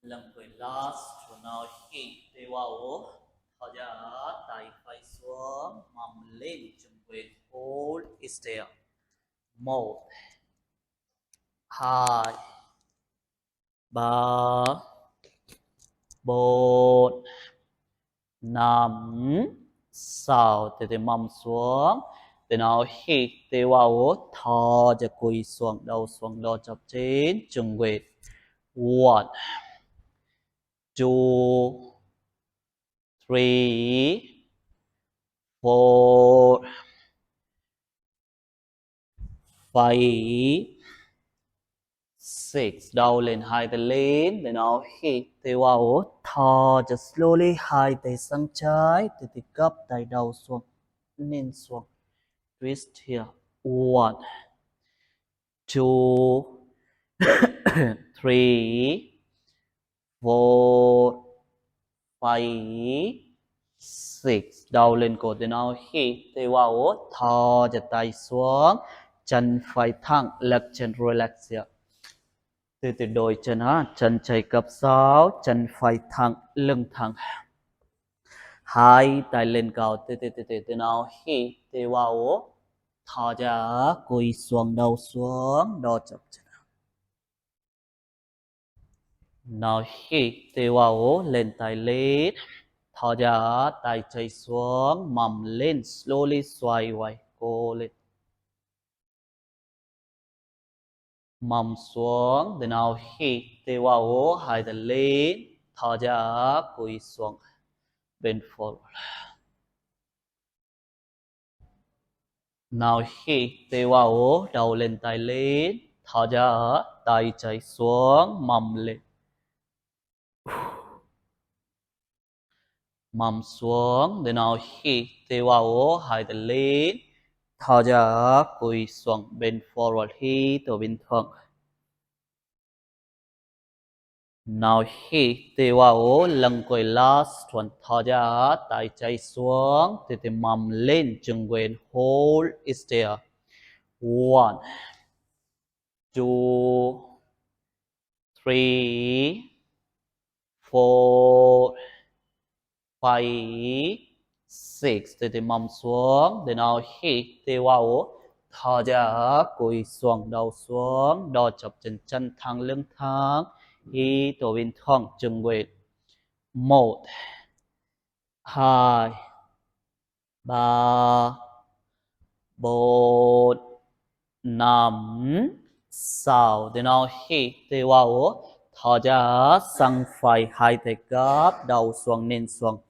lần cuối last cho nào hít tế vào thở ra tay phải xuống mầm lên chuẩn bị hold is there một hai ba bốn năm sáu từ từ mầm xuống từ nào hít tế vào thở ra cúi xuống đầu xuống đo chập chín chuẩn bị one two three four five six đầu lên hai tay lên để nó hít tay vào thò just slowly hai tay sang trái từ từ gấp tay đầu xuống lên xuống twist here one two three four five six đầu lên cổ để nó hít tay vào thò just tay xuống chân phải thẳng left chân relax here từ từ đôi chân ha chân chạy cặp sáu chân phải thẳng lưng thẳng hai tay lên cao từ nào hít từ vào thở ra cúi xuống đầu xuống đo chập chân nào hít từ vào lên tay lên thở ra tay chạy xuống mầm lên slowly xoay quay cô lên mầm xuống từ nào hít từ vào hai tay lên thở ra cúi xuống bend forward nào hít tay vào đầu lên tay lên thở ra tay chạy xuống mầm lên mầm xuống để nào hít tay vào hai tay lên thở ra cúi xuống bend forward hít thở bình thường nào hít tay vào lưng quay last one thở ra tay chạy xuống từ từ mầm lên chân quên hold is there one two three four five six từ từ mầm xuống để nào hít tay vào thở ra cúi xuống đầu xuống đo chập chân chân thẳng lưng thẳng hít thở bình thường chân quên một hai ba bốn năm sáu để nào hít tay vào thở ra sang phải hai tay gấp đầu xuống lên xuống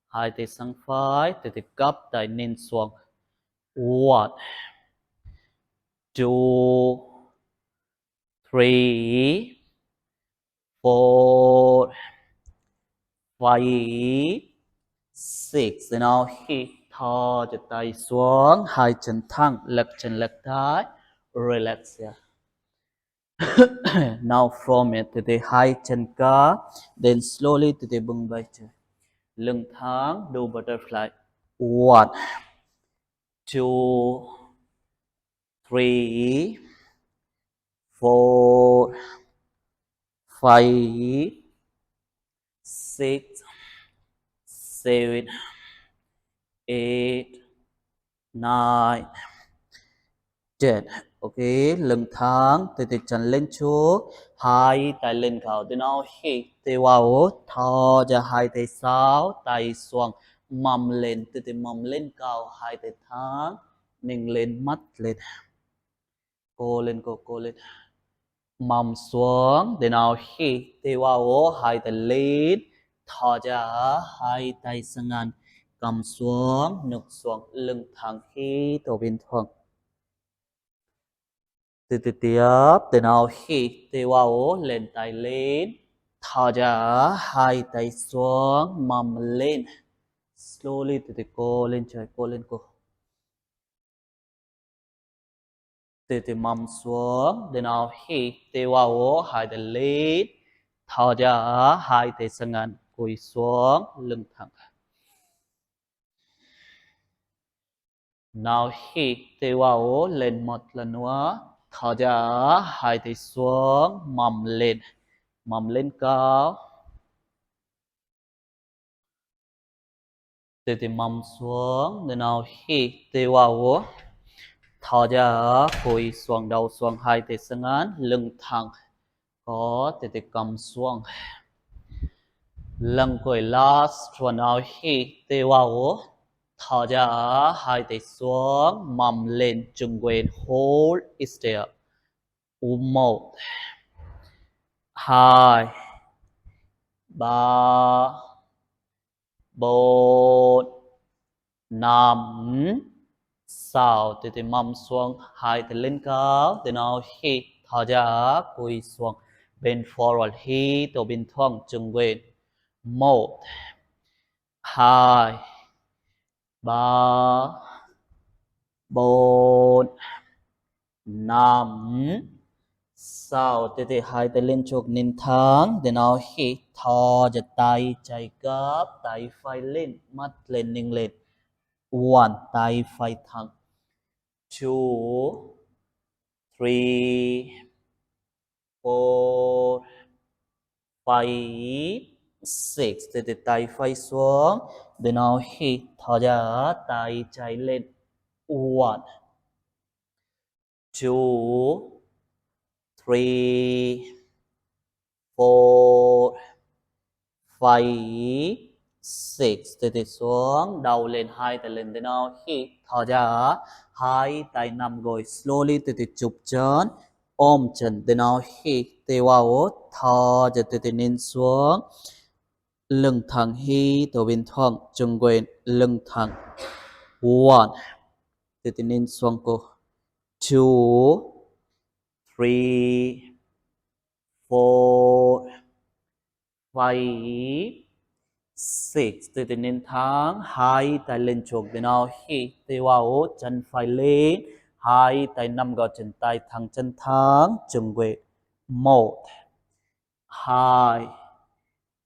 hai tay sang phải từ từ gấp tay lên xuống one two three four five six để nào hít thở từ tay xuống hai chân thẳng chân left thigh relax here now from it từ từ hai chân cá then slowly từ từ bung vai chân lưng thẳng do butterfly one two three four five six seven eight nine ten ok lưng thẳng từ từ chân lên chỗ hai tay lên cao từ nào hít tay vào thở ra hai tay sáu tay xuống mầm lên từ từ mầm lên cao hai tay thẳng ninh lên mắt lên cô lên mầm xuống từ nào hít tay vào hai tay lên thở ra hai tay sang ngang cầm xuống ngực xuống lưng thẳng hít thở bình thường từ từ tiếp từ nào hít tay vào lên tay lên thở ra hai tay xuống mầm lên slowly từ từ cô lên trời cô lên cô từ từ mầm xuống từ nào hít tay vào hai tay lên thở ra hai tay sang ngang cúi xuống lưng thẳng nào hít tay vào lên một lần nữa thở ra hai tay xuống mầm lên mầm lên cao, từ mầm xuống, để nào khi từ vào thò ra cùi xuống đầu xuống hai từ sang án lưng thẳng có từ cầm xuống lưng cùi last chuẩn nào khi từ vào thò ra hai từ xuống mầm lên chừng quên hold is there một hai ba bốn năm sáu từ mầm xuống hai từ lên cao từ nào khi thò ra cùi xuống bên forward hi tổ bên thong chừng quên một hai ba bốn năm sáu từ hai từ lên chục nín tháng từ nào khi thò ra tay chạy gấp tay phải lên mắt lên ninh lên one tay phải thẳng two three four five six từ tay phải xuống để nó khi thò ra tay chạy lên one two three four five six từ xuống đầu lên hai tay lên để nó khi thò ra hai tay nằm gối slowly từ chụp chân ôm chân để nó khi từ vào thò ra từ nín xuống lưng thẳng hi tổ bên thong chung quên lưng thẳng one từ nín xuống cô two three four five six từ nín thẳng hai tay lên chuột để nào hi từ vào chân phải lên hai tay nằm gò chân tay thẳng chân thẳng chung quên một hai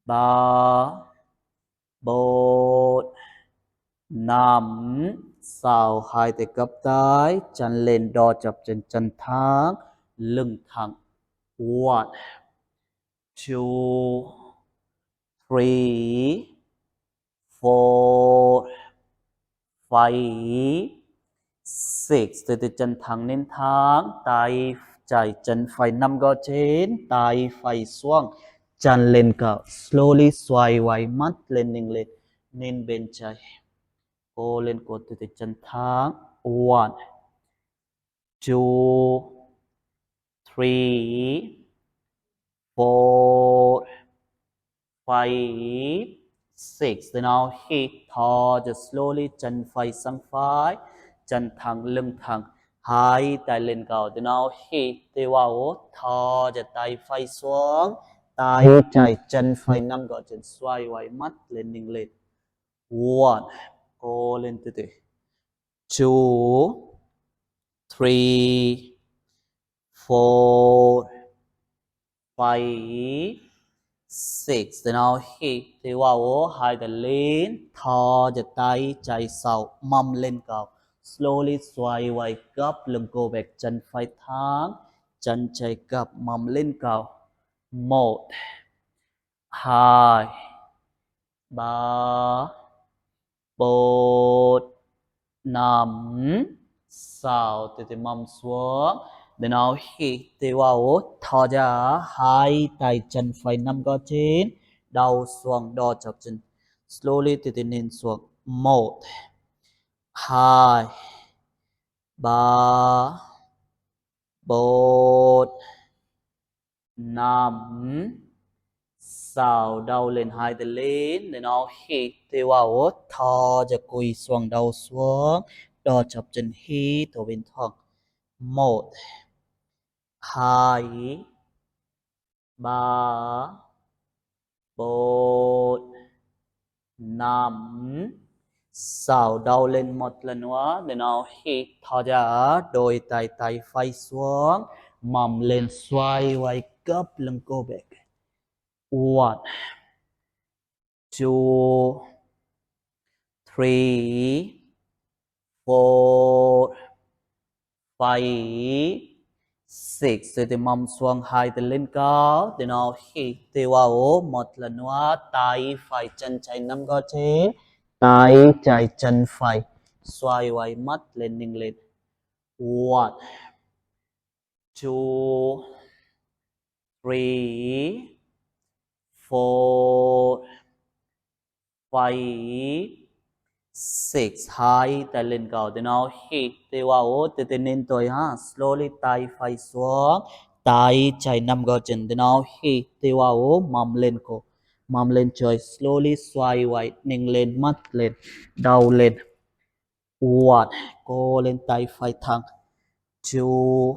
ba bốn năm sáu hai tay cấp tới chân lên đo chập chân chân thẳng lưng thẳng one two three four five six từ chân thẳng lên thẳng tay chạy chân phải nằm gò trên tay phải xuống chân lên cao slowly xoay quay mắt lên ninh lên nên bên trái cô lên cột từ chân thẳng one two three four five six từ nào khi thò just slowly chân phải sang phải chân thẳng lưng thẳng hai tay lên cao từ nào khi từ vào thò just tay phải xuống tay chạy chân phải nằm gõ chân xoay quay mắt lên ninh lên one cô lên từ từ two three four five six từ nào khi thì vào hai tay lên thò giật tay chạy sau mâm lên cao slowly xoay quay gấp lưng cô về chân phải thẳng chân chạy gấp mâm lên cao một hai ba bốn năm sáu từ mâm xuống để nào khi từ vào thò ra hai tay chân phải nằm gõ trên đầu xuống đo chập chân slowly từ nên xuống một hai ba bốn năm sáu đầu lên hai tay lên để nó khi từ vào thò ra cùi xuống đầu xuống đo chập chân hít ở bên thong một hai ba bốn năm sáu đầu lên một lần nữa để nó hít thở ra đôi tay tay phải xuống mầm lên xoay quay cấp lưng cô về one two three four five six thì mâm xuống hai tay lên cao thì nào hít thì vào một lần nữa tay phải chân chạy năm go chế tay chạy chân phải xoay quay mắt lên ninh lên one two three four five six hai tay lên cao thì nào hít thì vào thì nên tôi ha slowly tay phải xuống tay chạy năm go chân thì nào hít thì vào mầm lên trời slowly xoay quay ninh lên mắt lên đầu lên one cô lên tay phải thẳng two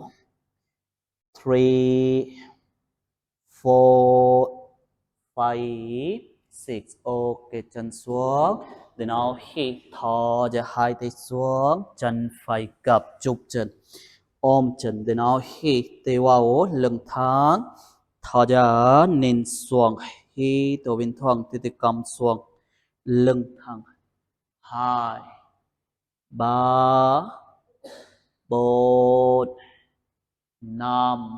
three four five six ok chân xuống then now hít thò ra hai tay xuống chân phải cặp trục chân ôm chân then now hít tay vào lưng thẳng thò ra nên xuống hít tổ bên thẳng thì cầm xuống lưng thẳng hai ba bốn năm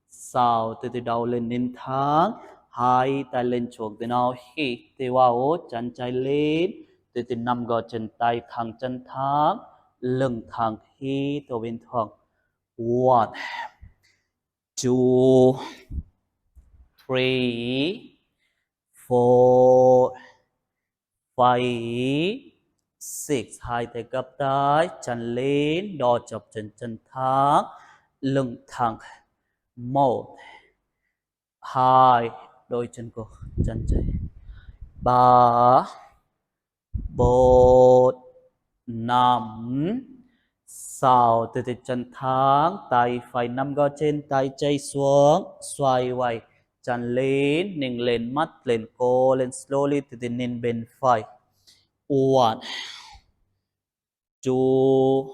sáu từ đầu lên đến thẳng hai tay lên chuột từ nào hít từ vào chân trái lên từ nằm gò chân tay thẳng chân thẳng lưng thẳng hít từ bên thẳng one two three four five six hai tay gập tay chân lên đo chọc chân chân thẳng lưng thẳng một hai đôi chân cô chân chạy ba bốn năm sáu từ chân thẳng tay phải nằm gò trên tay chạy xuống xoay quay chân lên ninh lên mắt lên cô lên slowly từ ninh bên phải one two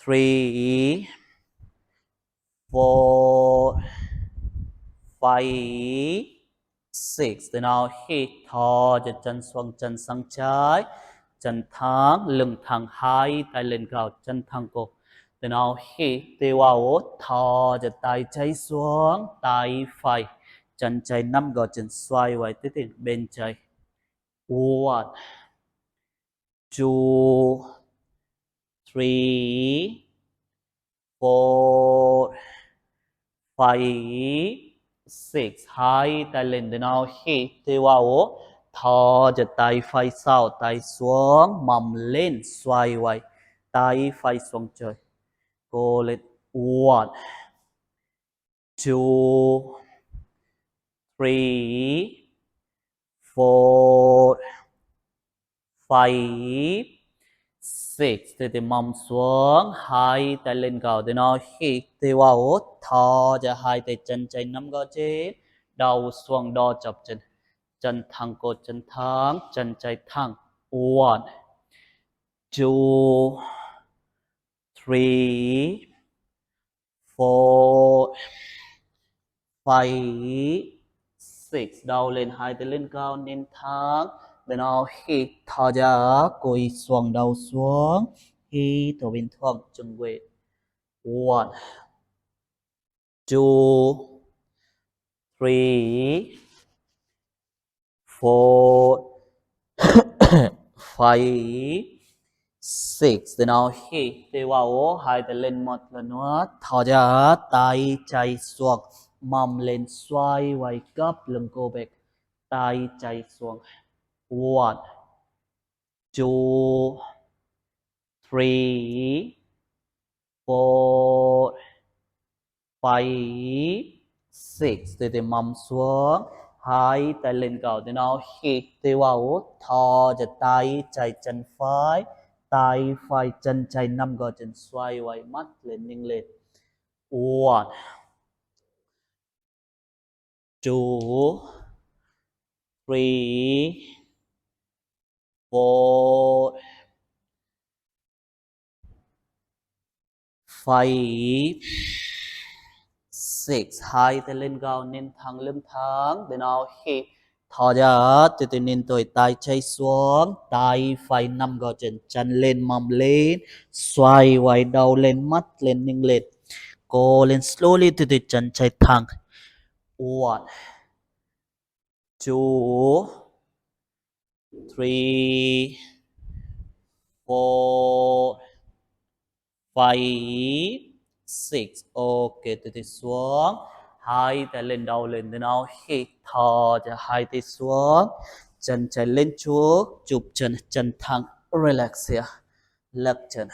three four five six then now hít thò cho chân xuống chân sang trái chân thẳng lưng thẳng hai tay lên cao chân thẳng cổ then now hít tiêu vào thò cho tay trái xuống tay phải chân trái nắm gò chân xoay quay tới bên trái one two three four five six hai tay lên để nào hít thì vào thò cho tay phải sau tay xuống mầm lên xoay quay tay phải xuống trời cô lên one two three four five six thì mầm xuống hai tay lên cao thì nó hít thì vào thò cho hai tay chân chạy nắm gò trên đầu xuống đo chập chân chân thẳng cột chân thẳng chân chạy thẳng one two three four five six đầu lên hai tay lên cao nên thẳng để nó hít thò ra cùi xuống đầu xuống hít tổ bên thuận chân quê one two three four five six then now hít thì vào hai tay lên một lần nữa thò ra tay chạy xuống mầm lên xoay quay cấp lưng cô bẹc tay chạy xuống one two three four five six từ mầm xuống hai tay lên cao thì nào hít thì vào thò cho tay chạy chân phải tay phải chân chạy năm gò chân xoay quay mắt lên ninh lên one two three four five six hai tay lên cao nên thẳng lưng thẳng để nào hít thò ra từ nên tôi tay chay xuống, tay phải nằm gò chân, chân lên mông lên, xoay quay đầu lên, mắt lên, ninh lên, cô lên slowly từ chân chay thẳng. One, two, three, four, five, six. Ok, từ xuống. Hai tay lên đầu lên từ nào, hít thở cho hai tay xuống, chân chạy lên trước, chụp chân, chân thẳng, relax here, lật chân.